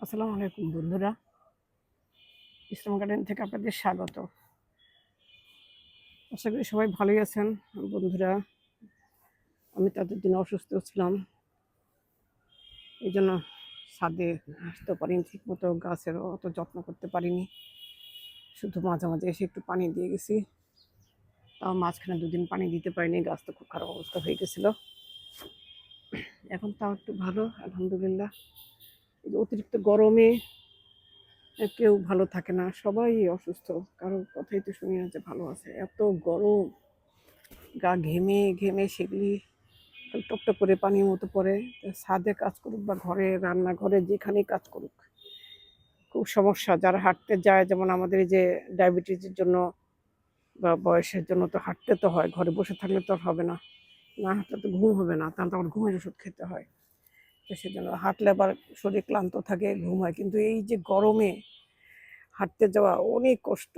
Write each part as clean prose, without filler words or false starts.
আসসালামু আলাইকুম বন্ধুরা, ইসলাম গার্ডেন থেকে আপনাদের স্বাগত। আশা করি সবাই ভালোই আছেন। বন্ধুরা, আমি তাদের দিন অসুস্থ ছিলাম, এই জন্য ছাদে আসতে পারিনি, ঠিক মতো গাছের অত যত্ন করতে পারিনি। শুধু মাঝে মাঝে এসে একটু পানি দিয়ে গেছি, তাও মাঝখানে দুদিন পানি দিতে পারিনি, গাছ তো খুব খারাপ অবস্থা হয়ে গেছিলো। এখন তাও একটু ভালো, আলহামদুলিল্লাহ। এই যে অতিরিক্ত গরমে কেউ ভালো থাকে না, সবাই অসুস্থ, কারোর কথাই তো শুনি না যে ভালো আছে। এত গরম, গা ঘেমে ঘেমে সেগুলি টপটপ করে পানির মতো পড়ে। ছাদে কাজ করুক বা ঘরে রান্নাঘরে যেখানেই কাজ করুক, খুব সমস্যা। যারা হাঁটতে যায়, যেমন আমাদের এই যে ডায়াবেটিসের জন্য বা বয়সের জন্য তো হাঁটতে তো হয়, ঘরে বসে থাকলে তো আর হবে না, না হাঁটলে তো ঘুম হবে না, তাহলে তো আমার ঘুমের ওষুধ খেতে হয়। তো সেজন্য হাঁটলে আবার শরীর ক্লান্ত থাকে, ঘুম হয়, কিন্তু এই যে গরমে হাঁটতে যাওয়া অনেক কষ্ট,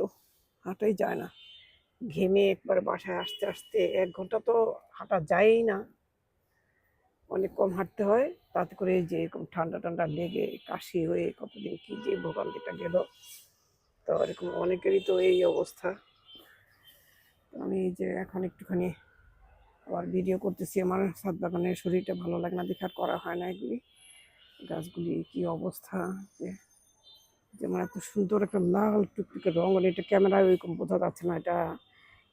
হাঁটাই যায় না। ঘেমে একবার বাসায় আসতে আসতে 1 ঘন্টা তো হাঁটা যায়ই না, অনেক কম হাঁটতে হয়। তাতে করে যে এরকম ঠান্ডা ঠান্ডা লেগে কাশি হয়ে কতদিন কি যে ভোগান্তিটা গেল। তো এরকম অনেকেরই তো এই অবস্থা। আমি এই যে এখন একটুখানি আবার ভিডিও করতেছি, আমার ছাদ বাগানের শরীরটা ভালো লাগে না দেখে আর করা হয় না এগুলি। গাছগুলি কি অবস্থা, যে যেমন এত সুন্দর একটা লাল টুকটুকে রঙ, এটা ক্যামেরায় ওইরকম বোঝা যাচ্ছে না, এটা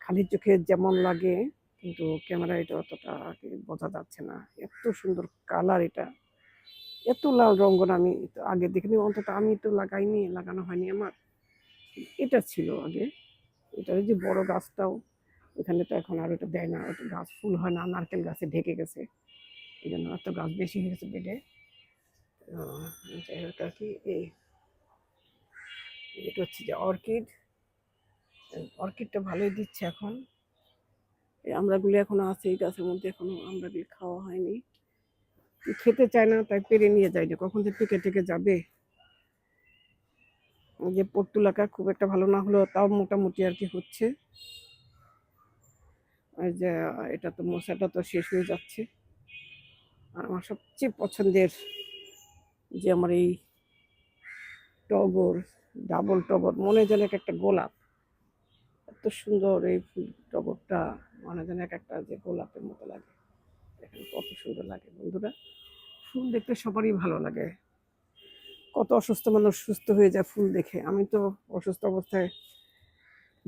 খালি চোখে যেমন লাগে কিন্তু ক্যামেরায় এটা অতটা বোঝা যাচ্ছে না। এত সুন্দর কালার, এটা এত লাল রঙের আমি তো আগে দেখিনি, অন্তত আমি তো লাগাইনি, লাগানো হয়নি আমার। এটা ছিল আগে, এটার যে বড় গাছটাও ওখানে তো এখন আর এটা দেয় না, ওটা গাছ ফুল হয় না, নারকেল গাছে ঢেকে গেছে, এই জন্য এত গাছ বেশি হয়ে গেছে বেডে। যাই হোক আর কি, এই এটা হচ্ছে যে অর্কিড, অর্কিডটা ভালোই দিচ্ছে এখন। এই আমড়াগুলি এখনো আছে এই গাছের মধ্যে, এখনো আমড়াগুলি খাওয়া হয়নি, খেতে চায় না, তাই পেরে নিয়ে যায় যে কখন যে টেকে টেকে যাবে। যে পর্তুলাকা খুব একটা ভালো না হলেও তাও মোটামুটি আর কি হচ্ছে। আর যে এটা তো মশাটা তো শেষ হয়ে যাচ্ছে। আর আমার সবচেয়ে পছন্দের যে আমার এই টগর, ডাবল টগর, মনে যেন এক একটা গোলাপ, এত সুন্দর এই ফুল টগরটা, মনে যেন এক একটা যে গোলাপের মতো লাগে। দেখেন কত সুন্দর লাগে বন্ধুরা, ফুল দেখতে সবারই ভালো লাগে। কত অসুস্থ মানুষ সুস্থ হয়ে যায় ফুল দেখে। আমি তো অসুস্থ অবস্থায়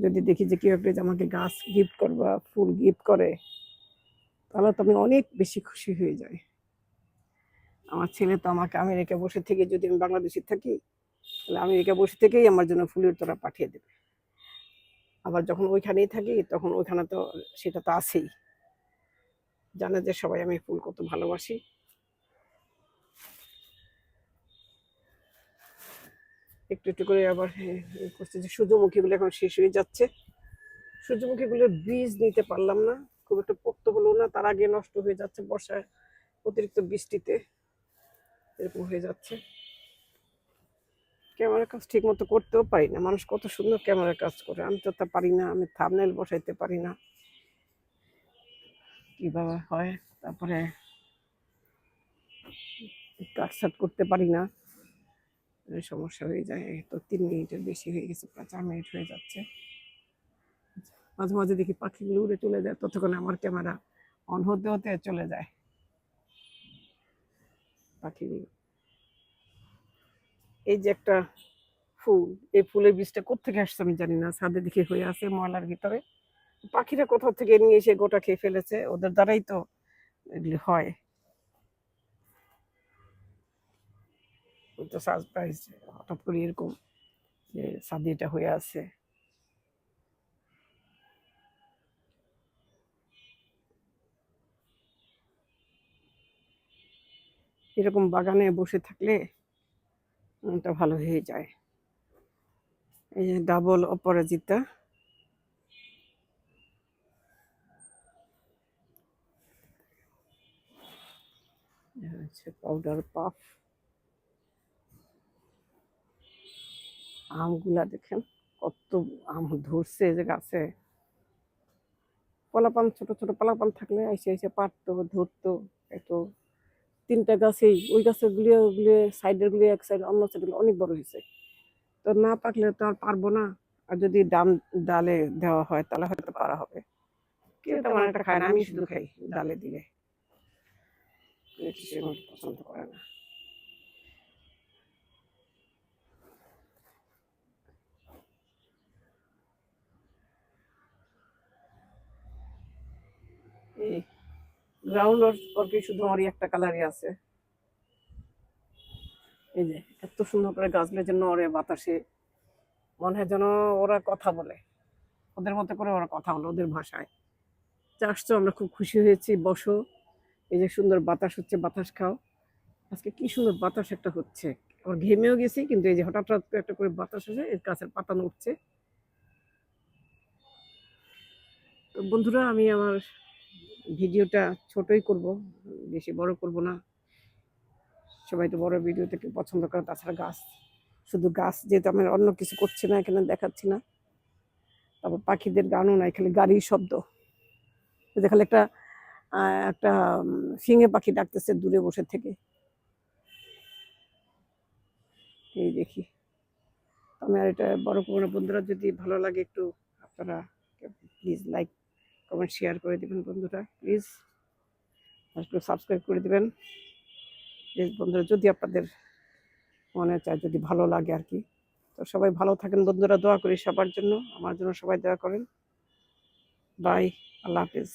যদি দেখি যে কেউ একটা আমাকে গাছ গিফট করবা, ফুল গিফট করে, তাহলে তো আমি অনেক বেশি খুশি হয়ে যাই। আমার ছেলে তো আমাকে আমেরিকা বসে থেকে, যদি আমি বাংলাদেশে থাকি তাহলে আমেরিকা বসে থেকেই আমার জন্য ফুলের তোড়া পাঠিয়ে দেবে। আবার যখন ওইখানেই থাকি তখন ওইখানে তো সেটা তো আছেই, জানে যে সবাই আমি ফুল কত ভালোবাসি। একটু একটু করে আবার করছে যে সূর্যমুখীগুলো এখন শেষ হয়ে যাচ্ছে। সূর্যমুখীগুলোর বীজ নিতে পারলাম না, খুব একটা পোক্ত হলো না, তার আগে নষ্ট হয়ে যাচ্ছে বর্ষায়, অতিরিক্ত বৃষ্টিতে এরকম হয়ে যাচ্ছে। ক্যামেরার কাজ ঠিক মতো করতেও পারি না, মানুষ কত সুন্দর ক্যামেরার কাজ করে, আমি তো তা পারি না। আমি থাম্বনেল বসাইতে পারি না, কিভাবে হয়। তারপরে কাটসাট করতে পারি না, সমস্যা হয়ে যায়। তো 3 মিনিটের বেশি হয়ে গেছে, প্রায় 4 মিনিট হয়ে যাচ্ছে। মাঝে মাঝে দেখি পাখিগুলো উড়ে চলে যায়, ততক্ষণে আমার ক্যামেরা অন হতে হতে চলে যায় পাখিগুলো। এই যে একটা ফুল, এই ফুলের বীজটা কোত্থেকে আসছে আমি জানি না, ছাদে দেখে হয়ে আছে ময়লার ভিতরে। পাখিরা কোথাও থেকে নিয়ে এসে গোটা খেয়ে ফেলেছে, ওদের দ্বারাই তো এগুলি হয়। তো সারপ্রাইজ, হঠাৎ করে এরকম যে ছাদে এটা হয়ে আছে। এরকম বাগানে বসে থাকলে মনটা ভালো হয়ে যায়। এই যে ডাবল অপরাজিতা, হচ্ছে পাউডার পাফ। আমগুলা দেখেন কত আম ধরছে যে গাছে। পলাপান, ছোট ছোট পলাপান থাকলে এসে এসে পারতো, ধরতো, একটু 3টা গাছেই ওই গাছের গুলো সাইডের গুলো এক সাইড অন্য সাইড গুলো অনেক বড় হয়েছে। তো না পাকলে তো আর পারবো না। আর যদি ডালে দেওয়া হয় তাহলে হয়তো পারা হবে। কেউ তেমন একটা খায় না, আমি শুধু খাই ডালে দিলে। কেউ কিছু আমার পছন্দ করে না। এই গ্রাউন্ড অর্কিড শুধু আমারই একটা কালারই আছে। এই যে এত সুন্দর করে গাছগুলো যেন ওরে বাতাসে মনে হয় যেন ওরা কথা বলে, ওদের মতো করে ওরা কথা বলে ওদের ভাষায়। আসছো, আমরা খুব খুশি হয়েছি। বসো, এই যে সুন্দর বাতাস হচ্ছে, বাতাস খাও। আজকে কি সুন্দর বাতাস একটা হচ্ছে। আবার ঘেমেও গেছি, কিন্তু এই যে হঠাৎ হঠাৎ করে একটা করে বাতাস হচ্ছে, এই গাছের পাতা নড়ছে। তো বন্ধুরা, আমি আমার ভিডিওটা ছোটই করব, বেশি বড় করব না। সবাই তো বড় ভিডিও থেকে পছন্দ করে, তাছাড়া গাছ, শুধু গাছ যেহেতু আমি অন্য কিছু করছি না, এখানে দেখাচ্ছি না। তারপর পাখিদের গানও নাই, খালি গাড়ির শব্দ। খালি একটা ফিঙে পাখি ডাকতেছে দূরে বসে থেকে। এই দেখি, আমি আর এটা বড় করবো না। বন্ধুরা, যদি ভালো লাগে একটু আপনারা প্লিজ লাইক কমেন্ট শেয়ার করে দিবেন। বন্ধুরা প্লিজ একটু সাবস্ক্রাইব করে দিবেন প্লিজ। বন্ধুরা, যদি আপনাদের মনে চায়, যদি ভালো লাগে আর কি। তো সবাই ভালো থাকেন বন্ধুরা, দোয়া করি সবার জন্য, আমার জন্য সবাই দোয়া করেন। বাই, আল্লাহ হাফিজ।